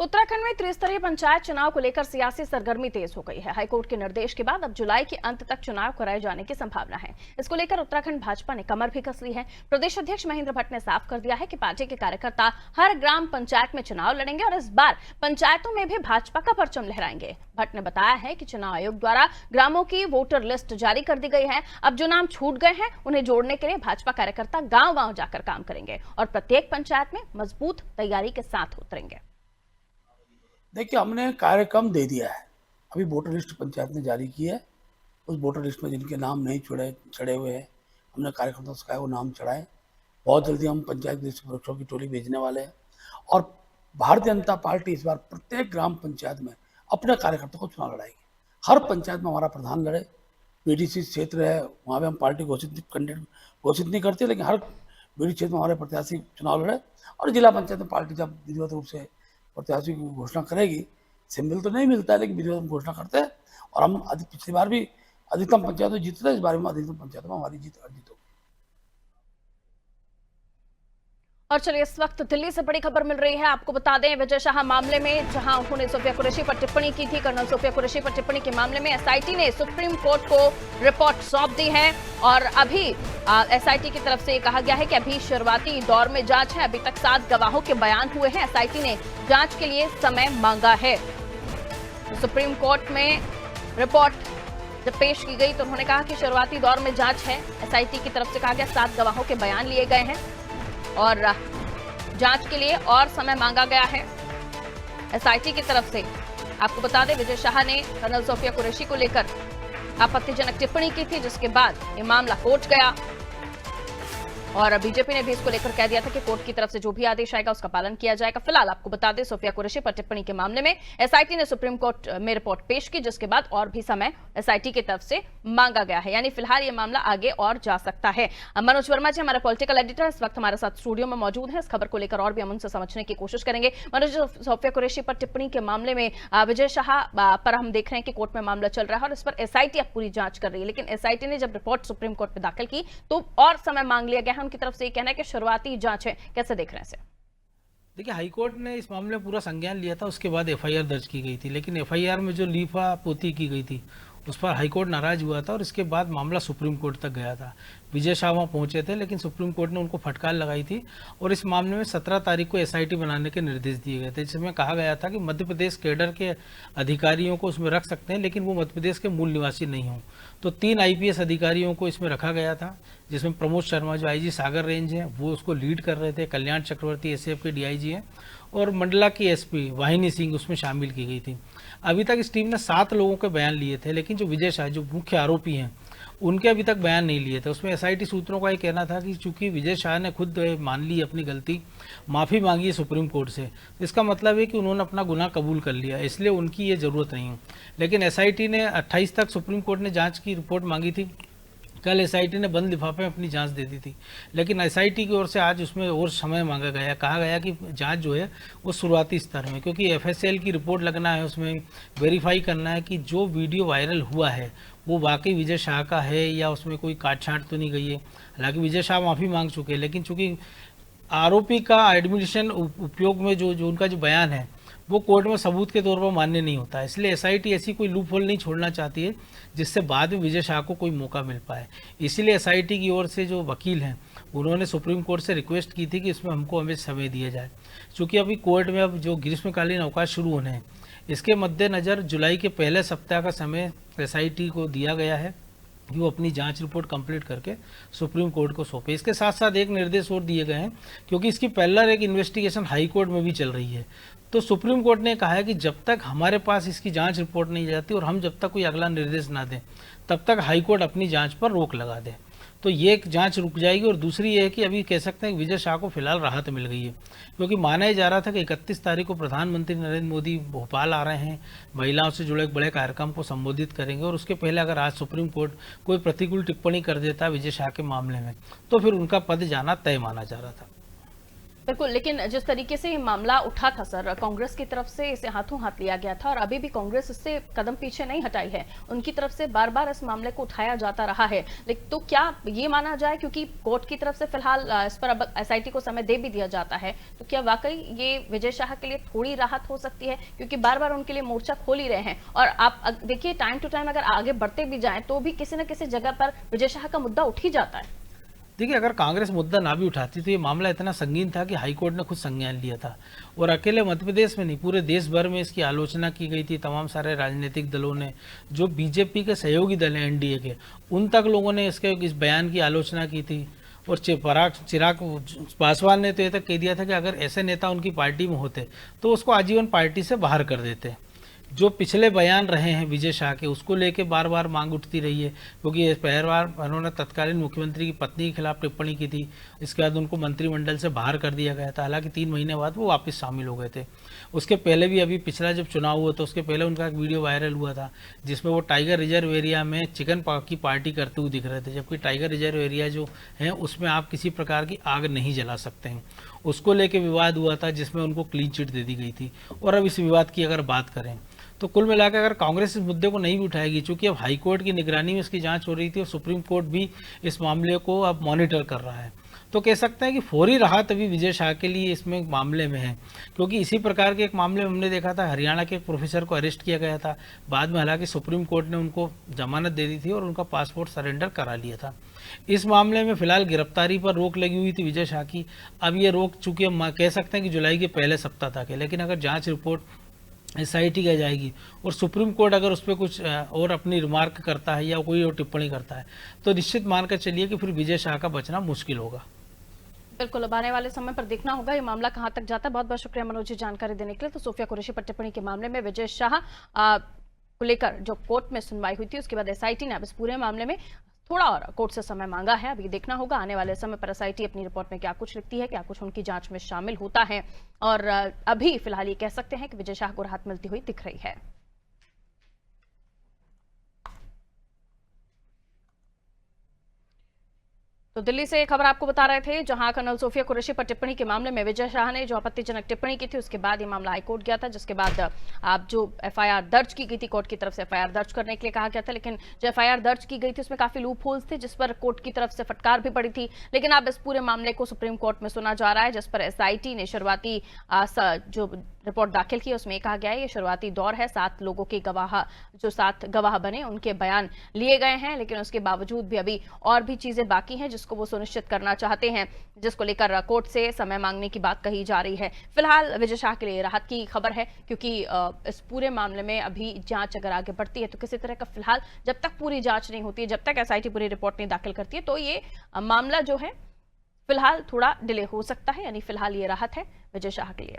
उत्तराखंड में त्रिस्तरीय पंचायत चुनाव को लेकर सियासी सरगर्मी तेज हो गई है। हाईकोर्ट के निर्देश के बाद अब जुलाई के अंत तक चुनाव कराए जाने की संभावना है। इसको लेकर उत्तराखंड भाजपा ने कमर भी कस ली है। प्रदेश अध्यक्ष महेंद्र भट्ट ने साफ कर दिया है कि पार्टी के कार्यकर्ता हर ग्राम पंचायत में चुनाव लड़ेंगे और इस बार पंचायतों में भी भाजपा का परचम लहराएंगे। भट्ट ने बताया है कि चुनाव आयोग द्वारा ग्रामों की वोटर लिस्ट जारी कर दी गई है। अब जो नाम छूट गए हैं उन्हें जोड़ने के लिए भाजपा कार्यकर्ता गाँव-गाँव जाकर काम करेंगे और प्रत्येक पंचायत में मजबूत तैयारी के साथ उतरेंगे। देखिए, हमने कार्यक्रम दे दिया है। अभी वोटर लिस्ट पंचायत ने जारी की है। उस वोटर लिस्ट में जिनके नाम नहीं चढ़े हुए हैं, हमने कार्यकर्ताओं से कहा वो नाम चढ़ाएं। बहुत जल्दी हम पंचायत लिस्ट परीक्षकों की टोली भेजने वाले हैं और भारतीय जनता पार्टी इस बार प्रत्येक ग्राम पंचायत में अपने कार्यकर्ताओं को चुनाव लड़ाएगी। हर पंचायत में हमारा प्रधान लड़े। पीडीसी क्षेत्र है, वहाँ पर हम पार्टी कैंडिडेट घोषित नहीं करते, लेकिन हर बीडी क्षेत्र में हमारे प्रत्याशी चुनाव लड़े और जिला पंचायत में पार्टी जब विधिवत रूप से प्रत्याशी की घोषणा करेगी, सिंबल तो नहीं मिलता है लेकिन विधिवत घोषणा करते हैं और हम पिछली बार भी अधिकतम पंचायतों जीते थे, इस बार में अधिकतम पंचायतों में हमारी जीत होगी। और चलिए, इस वक्त दिल्ली से बड़ी खबर मिल रही है। आपको बता दें, विजय शाह मामले में जहां उन्होंने सोफिया कुरैशी पर टिप्पणी की थी, कर्नल सोफिया कुरैशी पर टिप्पणी के मामले में एसआईटी ने सुप्रीम कोर्ट को रिपोर्ट सौंप दी है और अभी एसआईटी की तरफ से ये कहा गया है कि अभी शुरुआती दौर में जांच है। अभी तक 7 गवाहों के बयान हुए हैं। एसआईटी ने जांच के लिए समय मांगा है। सुप्रीम कोर्ट में रिपोर्ट जब पेश की गई तो उन्होंने कहा कि शुरुआती दौर में जांच है। एसआईटी की तरफ से कहा गया 7 गवाहों के बयान लिए गए हैं और जांच के लिए और समय मांगा गया है एसआईटी की तरफ से। आपको बता दें, विजय शाह ने कर्नल सोफिया कुरैशी को लेकर आपत्तिजनक टिप्पणी की थी, जिसके बाद ये मामला कोर्ट गया और बीजेपी ने भी इसको लेकर कह दिया था कि कोर्ट की तरफ से जो भी आदेश आएगा उसका पालन किया जाएगा। फिलहाल आपको बता दें, सोफिया कुरैशी पर टिप्पणी के मामले में एसआईटी ने सुप्रीम कोर्ट में रिपोर्ट पेश की, जिसके बाद और भी समय एसआईटी की तरफ से मांगा गया है। यानी फिलहाल ये मामला आगे और जा सकता है। मनोज वर्मा जी हमारे पॉलिटिकल एडिटर इस वक्त हमारे साथ स्टूडियो में मौजूद है। इस खबर को लेकर और भी हम उनसे समझने की कोशिश करेंगे। मनोज, सोफिया कुरैशी पर टिप्पणी के मामले में विजय शाह पर हम देख रहे हैं कि कोर्ट में मामला चल रहा है और इस पर एसआईटी अब पूरी जांच कर रही है, लेकिन एसआईटी ने जब रिपोर्ट सुप्रीम कोर्ट में दाखिल की तो और समय मांग लिया गया है। उनकी तरफ से ये कहना है कि शुरुआती जांच है। कैसे देख रहे हैं इसे? देखिए, हाईकोर्ट ने इस मामले में पूरा संज्ञान लिया था, उसके बाद एफआईआर दर्ज की गई थी, लेकिन एफआईआर में जो लीफापोती की गई थी उस पर हाईकोर्ट नाराज हुआ था और इसके बाद मामला सुप्रीम कोर्ट तक गया था। विजय शाह वहाँ पहुंचे थे, लेकिन सुप्रीम कोर्ट ने उनको फटकार लगाई थी और इस मामले में 17 तारीख को एसआईटी बनाने के निर्देश दिए गए थे, जिसमें कहा गया था कि मध्य प्रदेश कैडर के अधिकारियों को उसमें रख सकते हैं, लेकिन वो मध्य प्रदेश के मूल निवासी नहीं हों। तो 3 आईपीएस अधिकारियों को इसमें रखा गया था, जिसमें प्रमोद शर्मा जो आईजी सागर रेंज है वो उसको लीड कर रहे थे, कल्याण चक्रवर्ती एसएफ के डीआईजी हैं और मंडला की एसपी वाहिनी सिंह उसमें शामिल की गई थी। अभी तक इस टीम ने 7 लोगों के बयान लिए थे, लेकिन जो विजय शाह जो मुख्य आरोपी हैं उनके अभी तक बयान नहीं लिए थे। उसमें एसआईटी सूत्रों का ये कहना था कि चूंकि विजय शाह ने खुद मान ली अपनी गलती, माफ़ी मांगी है सुप्रीम कोर्ट से, इसका मतलब है कि उन्होंने अपना गुनाह कबूल कर लिया, इसलिए उनकी ये ज़रूरत नहीं है। लेकिन एसआईटी ने 28 तक सुप्रीम कोर्ट ने जाँच की रिपोर्ट मांगी थी। कल एसआईटी ने बंद लिफाफे में अपनी जांच दे दी थी, लेकिन एसआईटी की ओर से आज उसमें और समय मांगा गया। कहा गया कि जांच जो है वो शुरुआती स्तर में, क्योंकि एफएसएल की रिपोर्ट लगना है, उसमें वेरीफाई करना है कि जो वीडियो वायरल हुआ है वो वाकई विजय शाह का है या उसमें कोई काट छाट तो नहीं गई है। हालांकि विजय शाह माफ़ी मांग चुके हैं, लेकिन चूंकि आरोपी का एडमिनिस्ट्रेशन उपयोग में जो उनका जो बयान है वो कोर्ट में सबूत के तौर पर मान्य नहीं होता है, इसलिए एसआईटी ऐसी कोई लूप होल नहीं छोड़ना चाहती है जिससे बाद में विजय शाह को कोई मौका मिल पाए। इसीलिए एसआईटी की ओर से जो वकील हैं उन्होंने सुप्रीम कोर्ट से रिक्वेस्ट की थी कि इसमें हमको हमें समय दिया जाए। चूँकि अभी कोर्ट में अब जो ग्रीष्मकालीन अवकाश शुरू होने हैं, इसके मद्देनज़र जुलाई के पहले सप्ताह का समय एसआईटी को दिया गया है कि वो अपनी जांच रिपोर्ट कंप्लीट करके सुप्रीम कोर्ट को सौंपे। इसके साथ साथ एक निर्देश और दिए गए हैं, क्योंकि इसकी पहले एक इन्वेस्टिगेशन हाई कोर्ट में भी चल रही है, तो सुप्रीम कोर्ट ने कहा है कि जब तक हमारे पास इसकी जांच रिपोर्ट नहीं जाती और हम जब तक कोई अगला निर्देश ना दें तब तक हाई कोर्ट अपनी जांच पर रोक लगा दे। तो ये एक जांच रुक जाएगी। और दूसरी ये है कि अभी कह सकते हैं कि विजय शाह को फिलहाल राहत मिल गई है, क्योंकि माना ही जा रहा था कि 31 तारीख को प्रधानमंत्री नरेंद्र मोदी भोपाल आ रहे हैं, महिलाओं से जुड़े एक बड़े कार्यक्रम को संबोधित करेंगे और उसके पहले अगर आज सुप्रीम कोर्ट कोई प्रतिकूल टिप्पणी कर देता विजय शाह के मामले में तो फिर उनका पद जाना तय माना जा रहा था। बिल्कुल, लेकिन जिस तरीके से ये मामला उठा था सर, कांग्रेस की तरफ से इसे हाथों हाथ लिया गया था और अभी भी कांग्रेस इससे कदम पीछे नहीं हटाई है। उनकी तरफ से बार-बार इस मामले को उठाया जाता रहा है। लेकिन तो क्या ये माना जाए, क्योंकि कोर्ट की तरफ से फिलहाल इस पर अब एसआईटी को समय दे भी दिया जाता है, तो क्या वाकई ये विजय शाह के लिए थोड़ी राहत हो सकती है? क्योंकि बार-बार उनके लिए मोर्चा खोल ही रहे हैं और आप देखिए टाइम टू टाइम अगर आगे बढ़ते भी जाएं तो भी किसी न किसी जगह पर विजय शाह का मुद्दा उठ ही जाता है। देखिए, अगर कांग्रेस मुद्दा ना भी उठाती तो ये मामला इतना संगीन था कि हाईकोर्ट ने खुद संज्ञान लिया था और अकेले मध्य प्रदेश में नहीं, पूरे देश भर में इसकी आलोचना की गई थी। तमाम सारे राजनीतिक दलों ने, जो बीजेपी के सहयोगी दल हैं एनडीए के, उन तक लोगों ने इस बयान की आलोचना की थी। और चिराग पासवान ने तो ये तक कह दिया था कि अगर ऐसे नेता उनकी पार्टी में होते तो उसको आजीवन पार्टी से बाहर कर देते। जो पिछले बयान रहे हैं विजय शाह के, उसको लेके बार बार मांग उठती रही है, क्योंकि पहली बार उन्होंने तत्कालीन मुख्यमंत्री की पत्नी के खिलाफ टिप्पणी की थी। इसके बाद उनको मंत्रिमंडल से बाहर कर दिया गया था, हालांकि 3 महीने बाद वो वापस शामिल हो गए थे। उसके पहले भी अभी पिछला जब चुनाव हुआ था उसके पहले उनका एक वीडियो वायरल हुआ था जिसमें वो टाइगर रिजर्व एरिया में चिकन की पार्टी करते हुए दिख रहे थे, जबकि टाइगर रिजर्व एरिया जो है उसमें आप किसी प्रकार की आग नहीं जला सकते हैं। उसको लेके विवाद हुआ था जिसमें उनको क्लीन चिट दे दी गई थी। और अब इस विवाद की अगर बात करें तो कुल मिलाकर अगर कांग्रेस इस मुद्दे को नहीं भी उठाएगी, चूंकि अब हाईकोर्ट की निगरानी में इसकी जांच हो रही थी और सुप्रीम कोर्ट भी इस मामले को अब मॉनिटर कर रहा है, तो कह सकते हैं कि फौरी राहत अभी विजय शाह के लिए इसमें मामले में है। क्योंकि इसी प्रकार के एक मामले में हमने देखा था, हरियाणा के एक प्रोफेसर को अरेस्ट किया गया था, बाद में हालांकि सुप्रीम कोर्ट ने उनको जमानत दे दी थी और उनका पासपोर्ट सरेंडर करा लिया था। इस मामले में फिलहाल गिरफ्तारी पर रोक लगी हुई थी विजय शाह की। अब ये रोक चूंकि हम कह सकते हैं कि जुलाई के पहले सप्ताह तक है, लेकिन अगर जाँच रिपोर्ट एसआईटी की जाएगी और सुप्रीम कोर्ट अगर उस पर कुछ और अपनी रिमार्क करता है या कोई और टिप्पणी करता है तो निश्चित मानकर चलिए कि फिर विजय शाह का बचना मुश्किल होगा। बिल्कुल, अब आने वाले समय पर देखना होगा ये मामला कहां तक जाता है। बहुत बहुत शुक्रिया मनोज जी जानकारी देने के लिए। तो सोफिया कुरैशी पर टिप्पणी के मामले में विजय शाह को लेकर जो कोर्ट में सुनवाई हुई थी, उसके बाद एसआईटी ने अब इस पूरे मामले में थोड़ा और कोर्ट से समय मांगा है। अब ये देखना होगा आने वाले समय पर एसआईटी अपनी रिपोर्ट में क्या कुछ लिखती है, क्या कुछ उनकी जांच में शामिल होता है। और अभी फिलहाल ये कह सकते हैं कि विजय शाह को राहत मिलती हुई दिख रही है। तो दिल्ली से खबर आपको बता रहे थे, जहां कर्नल सोफिया कुरैशी पर टिप्पणी के मामले में विजय शाह ने जो आपत्तिजनक टिप्पणी की थी, उसके बाद ये मामला हाईकोर्ट गया था, जिसके बाद आप जो एफआईआर दर्ज की गई थी, कोर्ट की तरफ से एफआईआर दर्ज करने के लिए कहा गया था। लेकिन जो एफआईआर दर्ज की गई थी उसमें काफी लूप होल्स थे, जिस पर कोर्ट की तरफ से फटकार भी पड़ी थी। लेकिन अब इस पूरे मामले को सुप्रीम कोर्ट में सुना जा रहा है, जिस पर एसआईटी ने शुरुआती जो रिपोर्ट दाखिल की उसमें कहा गया है ये शुरुआती दौर है। 7 लोगों के जो 7 गवाह बने उनके बयान लिए गए हैं, लेकिन उसके बावजूद भी अभी और भी चीजें बाकी हैं जिसको वो सुनिश्चित करना चाहते हैं, जिसको लेकर कोर्ट से समय मांगने की बात कही जा रही है। फिलहाल विजय शाह के लिए राहत की खबर है, क्योंकि इस पूरे मामले में अभी जांच अगर आगे बढ़ती है तो किसी तरह का फिलहाल जब तक पूरी जांच नहीं होती है, जब तक एसआईटी पूरी रिपोर्ट नहीं दाखिल करती है, तो ये मामला जो है फिलहाल थोड़ा डिले हो सकता है। यानी फिलहाल ये राहत है विजय शाह के लिए।